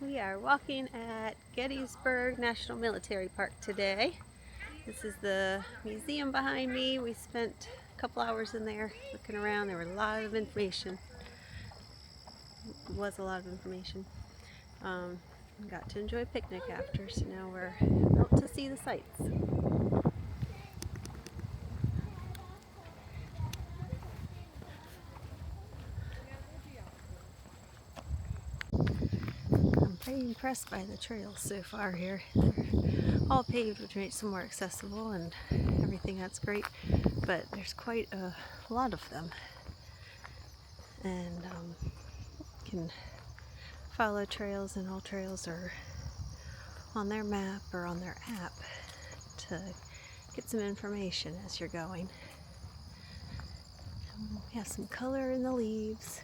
We are walking at Gettysburg National Military Park today. This is the museum behind me. We spent a couple hours in there looking around. There was a lot of information. Got to enjoy a picnic after, so now we're out to see the sights. I'm pretty impressed by the trails so far here. They're all paved, which makes them more accessible and everything. That's great, but there's quite a lot of them, and can follow trails, and all trails are on their map or on their app to get some information as you're going. We have some color in the leaves,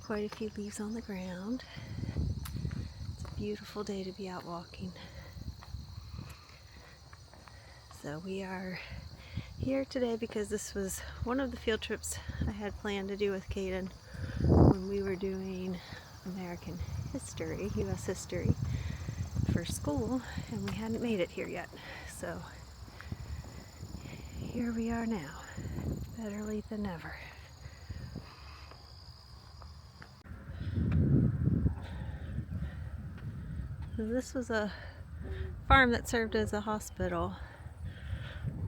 quite a few leaves on the ground. It's a beautiful day to be out walking. So we are here today because this was one of the field trips I had planned to do with Caden when we were doing American history, U.S. history for school, and we hadn't made it here yet. So here we are now. Better late than never. This was a farm that served as a hospital.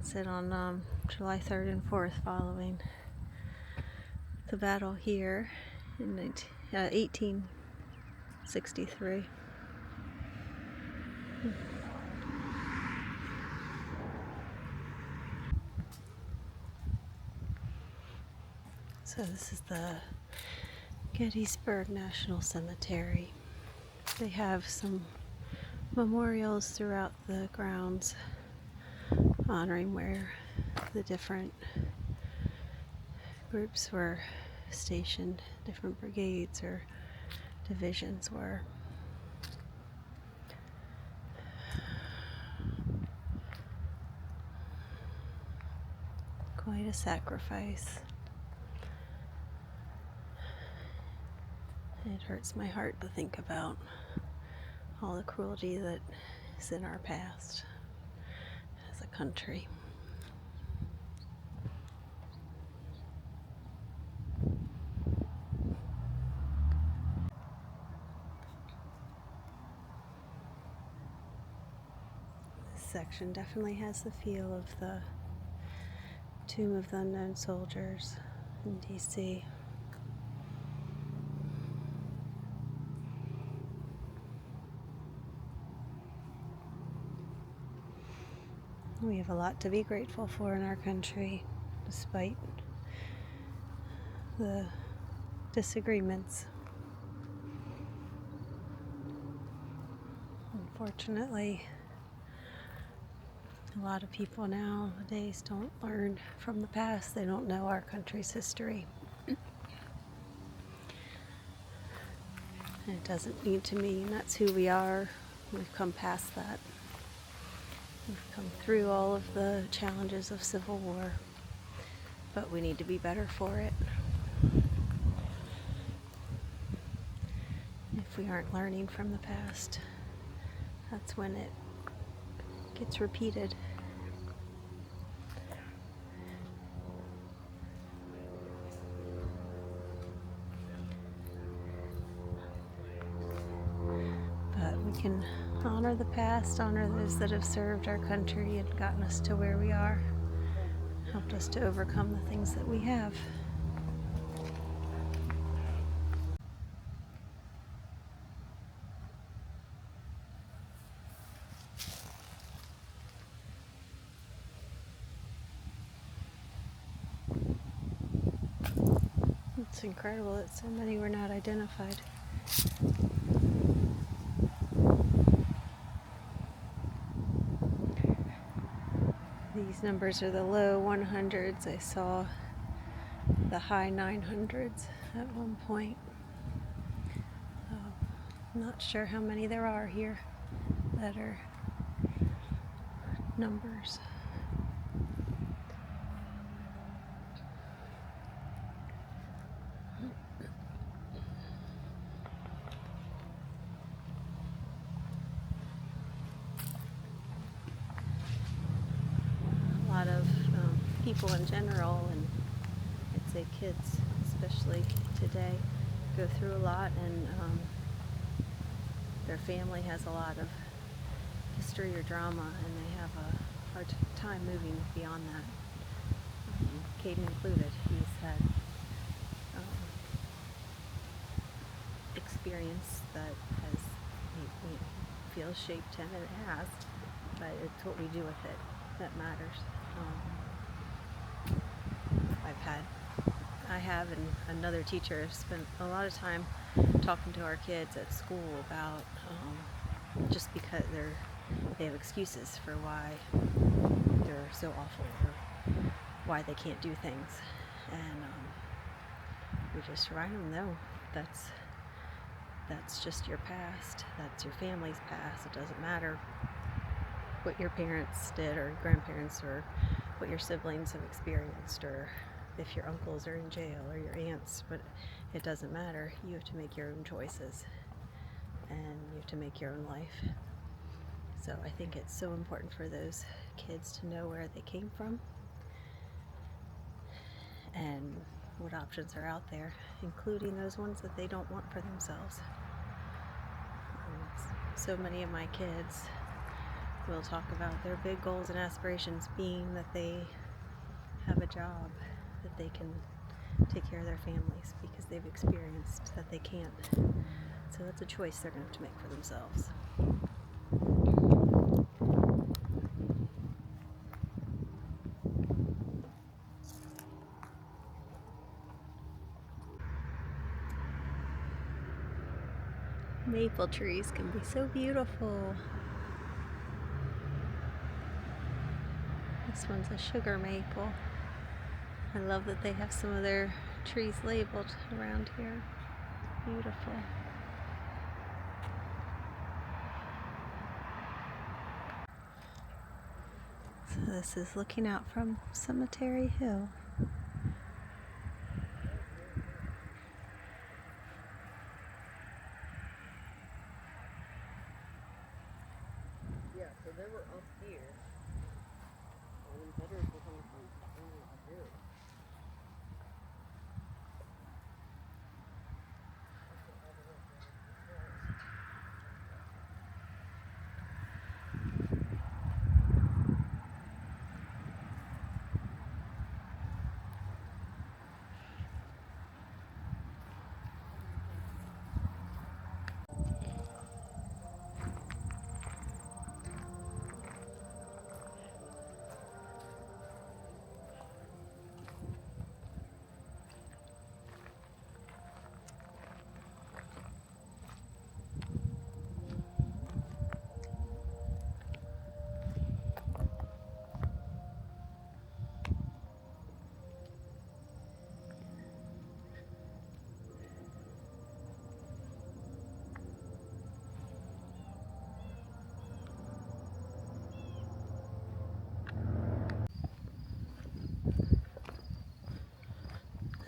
Sit on July 3rd and 4th following the battle here in 1863. So this is the Gettysburg National Cemetery. They have some memorials throughout the grounds honoring where the different groups were stationed, different brigades or divisions were. Quite a sacrifice. It hurts my heart to think about all the cruelty that is in our past as a country. This section definitely has the feel of the Tomb of the Unknown Soldiers in D.C. We have a lot to be grateful for in our country, despite the disagreements. Unfortunately, a lot of people nowadays don't learn from the past. They don't know our country's history. And it doesn't need to mean that's who we are. We've come past that. We've come through all of the challenges of civil war, but we need to be better for it. If we aren't learning from the past, that's when it gets repeated. But we can honor the past, honor those that have served our country and gotten us to where we are, helped us to overcome the things that we have. It's incredible that so many were not identified. These numbers are the low 100s. I saw the high 900s at one point. I'm not sure how many there are here that are numbers. people in general, and I'd say kids especially today, go through a lot, and their family has a lot of history or drama, and they have a hard time moving beyond that. Caden included. He's had experience that has, he feels, shaped him, and it has, but it's what we do with it that matters. I have, and another teacher spent a lot of time talking to our kids at school about just because they have excuses for why they're so awful or why they can't do things, and we just remind them, no, that's just your past, that's your family's past. It doesn't matter what your parents did or grandparents or what your siblings have experienced, or if your uncles are in jail or your aunts, but it doesn't matter. You have to make your own choices, and you have to make your own life. So I think it's so important for those kids to know where they came from and what options are out there, including those ones that they don't want for themselves. So many of my kids will talk about their big goals and aspirations being that they have a job, that they can take care of their families, because they've experienced that they can't. So that's a choice they're going to have to make for themselves. Maple trees can be so beautiful. This one's a sugar maple. I love that they have some of their trees labeled around here. Beautiful. So this is looking out from Cemetery Hill. Yeah, so they were up here. And the betters were coming from up here.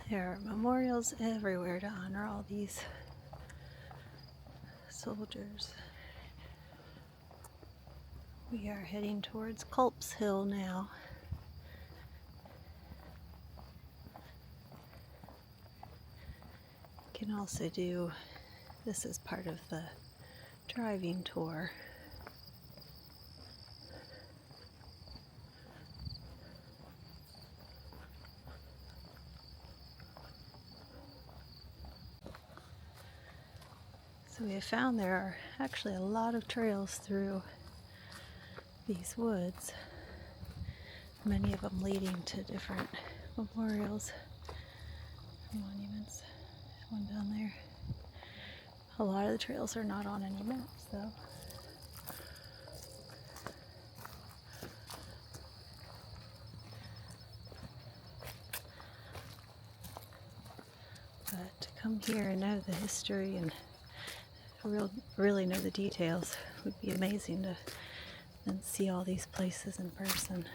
There are memorials everywhere to honor all these soldiers. We are heading towards Culp's Hill now. You can also do this as part of the driving tour. So we have found there are actually a lot of trails through these woods, many of them leading to different memorials, monuments. There's one down there. A lot of the trails are not on any maps though. But to come here and know the history and really know the details would be amazing, to then see all these places in person.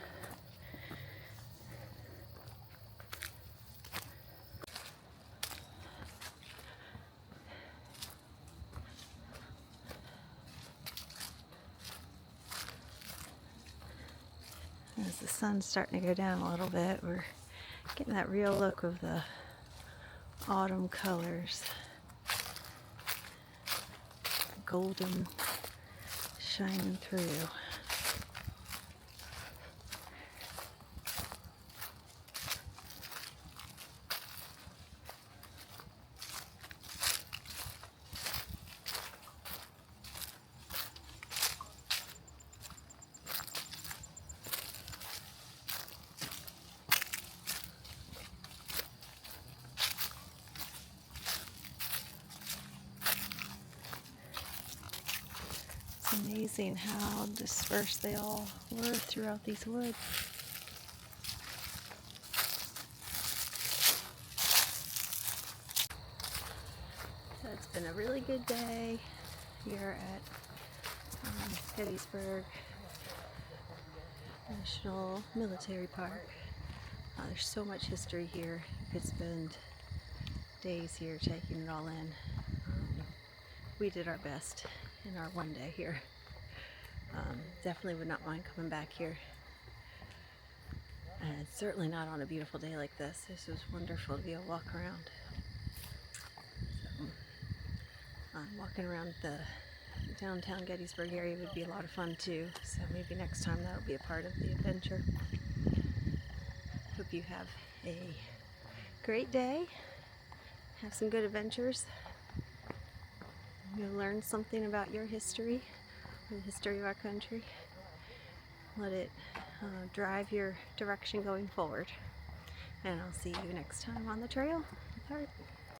As the sun's starting to go down a little bit, we're getting that real look of the autumn colors. Golden shining through. It's amazing how dispersed they all were throughout these woods. So it's been a really good day here at Gettysburg National Military Park. There's so much history here. You could spend days here taking it all in. We did our best in our one day here. Definitely would not mind coming back here. And certainly not on a beautiful day like this. This was wonderful to be able to walk around. So, walking around the downtown Gettysburg area would be a lot of fun too. So maybe next time that'll be a part of the adventure. Hope you have a great day. Have some good adventures. You'll learn something about your history, the history of our country. Let it drive your direction going forward. And I'll see you next time on the trail with Heart.